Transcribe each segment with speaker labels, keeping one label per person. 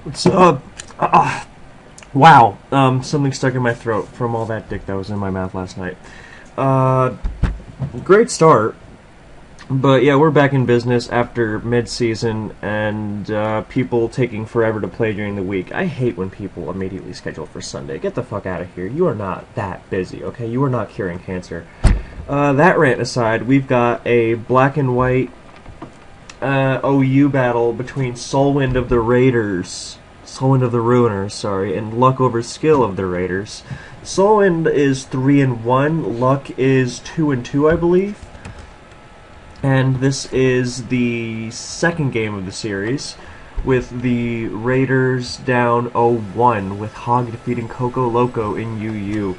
Speaker 1: What's up? Wow. Something stuck in my throat from all that dick that was in my mouth last night. Great start. But yeah, we're back in business after mid-season and people taking forever to play during the week. I hate when people immediately schedule for Sunday. Get the fuck out of here. You are not that busy, okay? You are not curing cancer. That rant aside, we've got a black and white OU battle between SoulWind of the Raiders, SoulWind of the Ruiners, sorry, and LuckOverSkill of the Raiders. SoulWind is 3-1, Luck is 2-2, I believe. And this is the second game of the series, with the Raiders down 0-1, with Hog defeating Coco Loco in UU.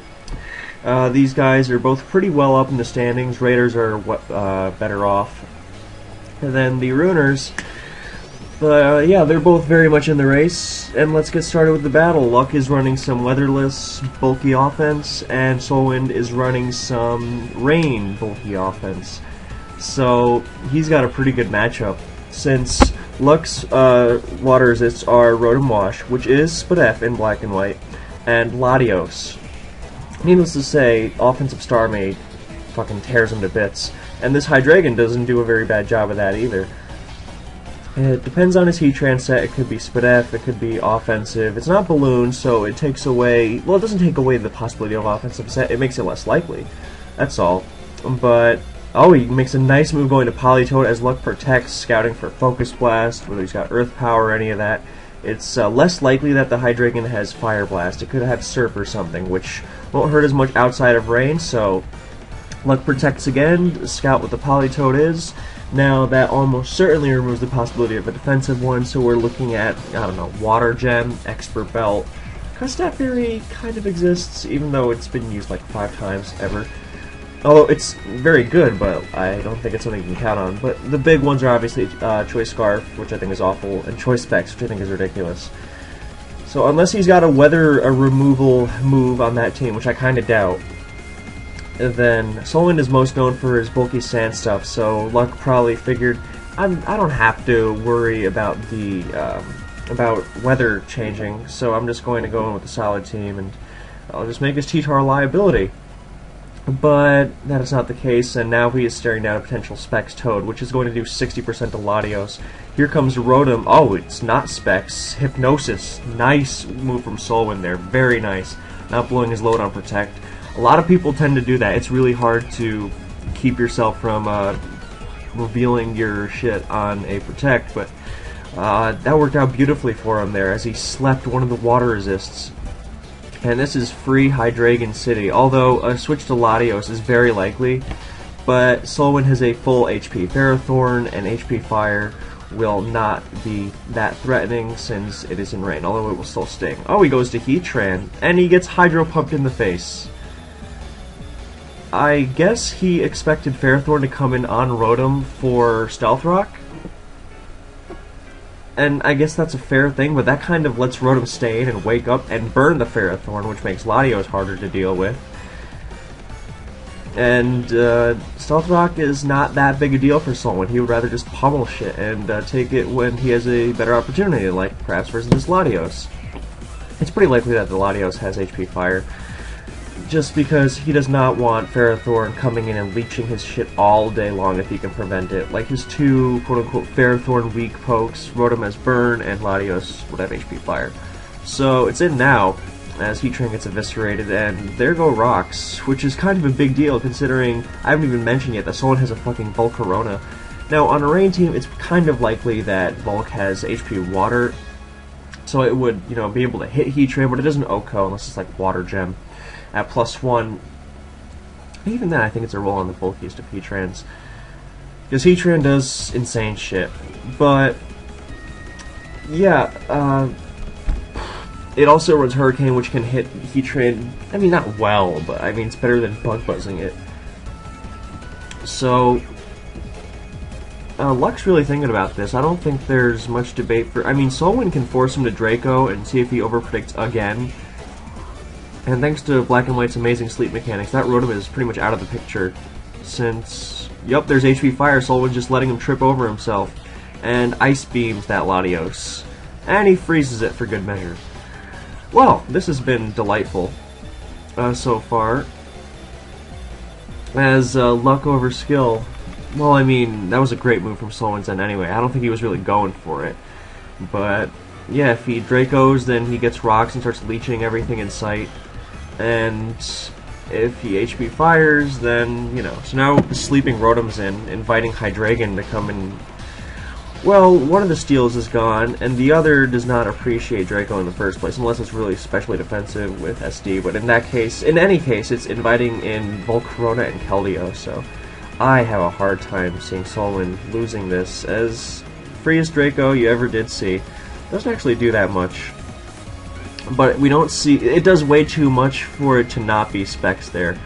Speaker 1: These guys are both pretty well up in the standings. Raiders are better off than the Ruiners. But yeah, they're both very much in the race, and let's get started with the battle. Luck is running some weatherless, bulky offense, and SoulWind is running some rain, bulky offense. So he's got a pretty good matchup, since Luck's water resists are Rotom Wash, which is Spadef in black and white, and Latios. Needless to say, offensive Star Mate fucking tears him to bits, and this Hydreigon doesn't do a very bad job of that either. It depends on his Heatran set. It could be Spadef, it could be offensive. It's not Balloon, so it takes away... Well, it doesn't take away the possibility of offensive set, it makes it less likely. That's all. But... Oh, he makes a nice move going to Politoed as Luck protects, scouting for Focus Blast, whether he's got Earth Power or any of that. It's less likely that the Hydreigon has Fire Blast. It could have Surf or something, which won't hurt as much outside of rain, so Luck protects again, scout what the Politoed is. Now that almost certainly removes the possibility of a defensive one, so we're looking at, I don't know, Water Gem, Expert Belt. Stat Fury kind of exists, even though it's been used like 5 times ever. Although it's very good, but I don't think it's something you can count on. But the big ones are obviously Choice Scarf, which I think is awful, and Choice Specs, which I think is ridiculous. So unless he's got a weather removal move on that team, which I kind of doubt, then SoulWind is most known for his bulky sand stuff, so Luck probably figured, I don't have to worry about the about weather changing, so I'm just going to go in with a solid team, and I'll just make his T-Tar a liability. But that is not the case, and now he is staring down a potential Specs Toad, which is going to do 60% to Latios. Here comes Rotom. Oh, it's not Specs. Hypnosis. Nice move from SoulWind there. Very nice. Not blowing his load on Protect. A lot of people tend to do that. It's really hard to keep yourself from revealing your shit on a Protect, but that worked out beautifully for him there as he slept one of the water resists. And this is free Hydreigon City, although a switch to Latios is very likely, but SoulWind has a full HP Ferrothorn, and HP Fire will not be that threatening since it is in rain, although it will still sting. Oh, he goes to Heatran, and he gets Hydro Pumped in the face. I guess he expected Ferrothorn to come in on Rotom for Stealth Rock, and I guess that's a fair thing, but that kind of lets Rotom stay in and wake up and burn the Ferrothorn, which makes Latios harder to deal with. And Stealth Rock is not that big a deal for SoulWind. He would rather just pummel shit and take it when he has a better opportunity, like perhaps versus this Latios. It's pretty likely that the Latios has HP Fire, just because he does not want Ferrothorn coming in and leeching his shit all day long if he can prevent it. Like his two quote-unquote Ferrothorn weak pokes, Rotom has Burn, and Latios would have HP Fire. So it's in now, as Heatran gets eviscerated, and there go Rocks, which is kind of a big deal considering I haven't even mentioned yet that someone has a fucking Volcarona. Now on a rain team, it's kind of likely that Volk has HP Water, so it would, you know, be able to hit Heatran, but it doesn't OHKO unless it's like Water Gem at +1. Even then, I think it's a roll on the bulkiest of Heatrans, because Heatran does insane shit. But yeah, it also runs Hurricane, which can hit Heatran. I mean, not well, but I mean it's better than Bug Buzzing it. So Luck's really thinking about this. I don't think there's much debate for. I mean, SoulWind can force him to Draco and see if he overpredicts again. And thanks to Black and White's amazing sleep mechanics, that Rotom is pretty much out of the picture, since, yup, there's HP Fire, SoulWind just letting him trip over himself, and Ice Beams that Latios. And he freezes it for good measure. Well, this has been delightful so far. As LuckOverSkill, well, I mean, that was a great move from SoulWind's end anyway. I don't think he was really going for it. But, yeah, if he Dracos, then he gets rocks and starts leeching everything in sight. And if he HP fires, then, you know. So now the sleeping Rotom's in, inviting Hydreigon to come and... Well, one of the steals is gone, and the other does not appreciate Draco in the first place, unless it's really especially defensive with SD. But in that case, in any case, it's inviting in Volcarona and Keldeo, so I have a hard time seeing SoulWind losing this. As freest Draco you ever did see. Doesn't actually do that much. But we don't see... It does way too much for it to not be specs there.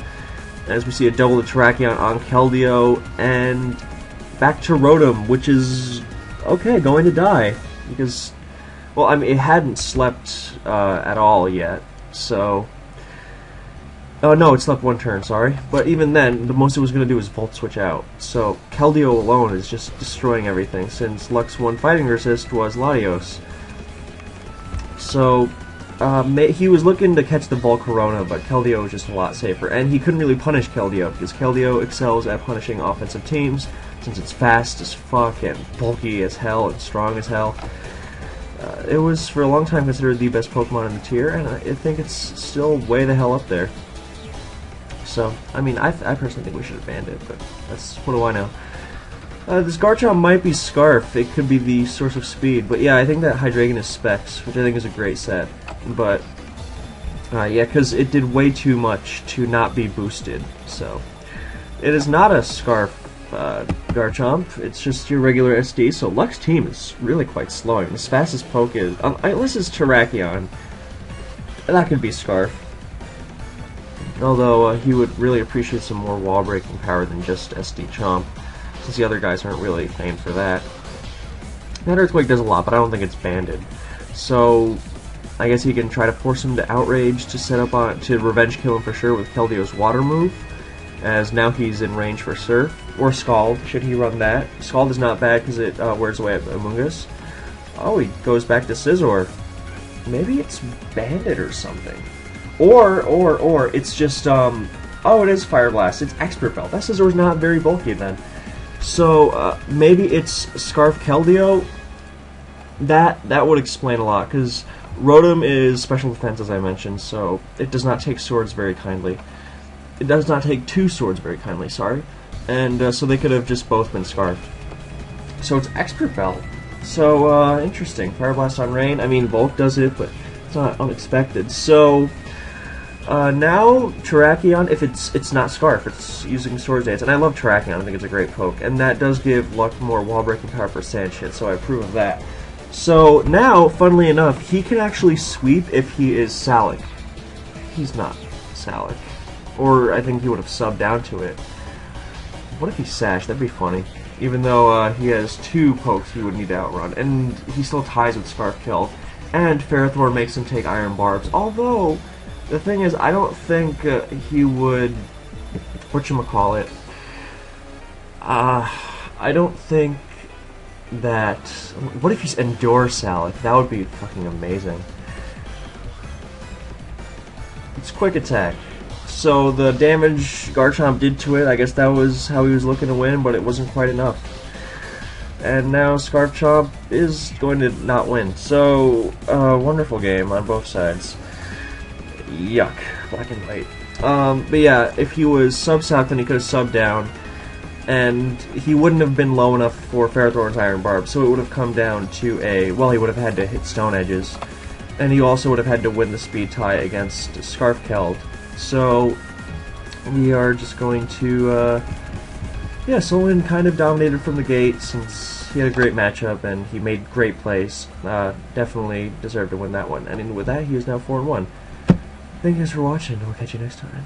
Speaker 1: As we see a double the Terrakion on Keldeo, and back to Rotom, which is... okay, going to die, because, well, I mean, it hadn't slept at all yet, so, oh no, it slept one turn, sorry, but even then, the most it was going to do was Volt Switch out, so Keldeo alone is just destroying everything, since Luck's one fighting resist was Latios. So, he was looking to catch the Volcarona, but Keldeo was just a lot safer, and he couldn't really punish Keldeo, because Keldeo excels at punishing offensive teams, since it's fast as fuck, and bulky as hell, and strong as hell. It was, for a long time, considered the best Pokemon in the tier, and I think it's still way the hell up there. So, I mean, I personally think we should have banned it, but that's, what do I know. This Garchomp might be Scarf, it could be the source of speed, but yeah, I think that Hydreigon is Specs, which I think is a great set, but, yeah, because it did way too much to not be boosted, so. It is not a Scarf Garchomp, it's just your regular SD, so Luck's team is really quite slow. I mean, his fastest poke is, unless it's Terrakion, that could be Scarf. Although, he would really appreciate some more wall-breaking power than just SD Chomp, since the other guys aren't really famed for that. That Earthquake does a lot, but I don't think it's banded. So, I guess he can try to force him to Outrage to set up on, to revenge kill him for sure with Keldeo's Water move, as now he's in range for Surf. Or Scald, should he run that. Scald is not bad because it wears away at Amoonguss. Oh, he goes back to Scizor. Maybe it's Bandit or something. Or it's just, oh, it is Fire Blast. It's Expert Belt. That Scizor's not very bulky then. So, maybe it's Scarf Keldeo. That would explain a lot, because Rotom is special defense, as I mentioned, so it does not take swords very kindly. It does not take two swords very kindly, sorry. And so they could have just both been Scarfed. So it's Expert Belt. So, interesting. Fire Blast on Rain. I mean, Volk does it, but it's not unexpected. So, now Terrakion, if it's not Scarf, it's using Sword Dance. And I love Terrakion, I think it's a great poke. And that does give Luck more wall-breaking power for Sand Shit, so I approve of that. So, now, funnily enough, he can actually sweep if he is Salic. He's not Salic. Or, I think he would have subbed down to it. What if he Sash? That'd be funny. Even though he has two pokes he would need to outrun. And he still ties with Scarf Kill. And Ferrothorn makes him take Iron Barbs. Although, the thing is, I don't think he would... whatchamacallit? I don't think that... What if he's Endure Salic? That would be fucking amazing. It's Quick Attack. So the damage Garchomp did to it, I guess that was how he was looking to win, but it wasn't quite enough. And now Scarf Chomp is going to not win. So, wonderful game on both sides. Yuck. Black and white. But yeah, if he was sub-south, then he could have subbed down. And he wouldn't have been low enough for Ferrothorn's Iron Barb, so it would have come down to a... well, he would have had to hit Stone Edges. And he also would have had to win the speed tie against Scarf Keld. So, we are just going to, yeah, SoulWind kind of dominated from the gate since he had a great matchup and he made great plays. Definitely deserved to win that one. And with that, he is now 4-1. Thank you guys for watching, and we'll catch you next time.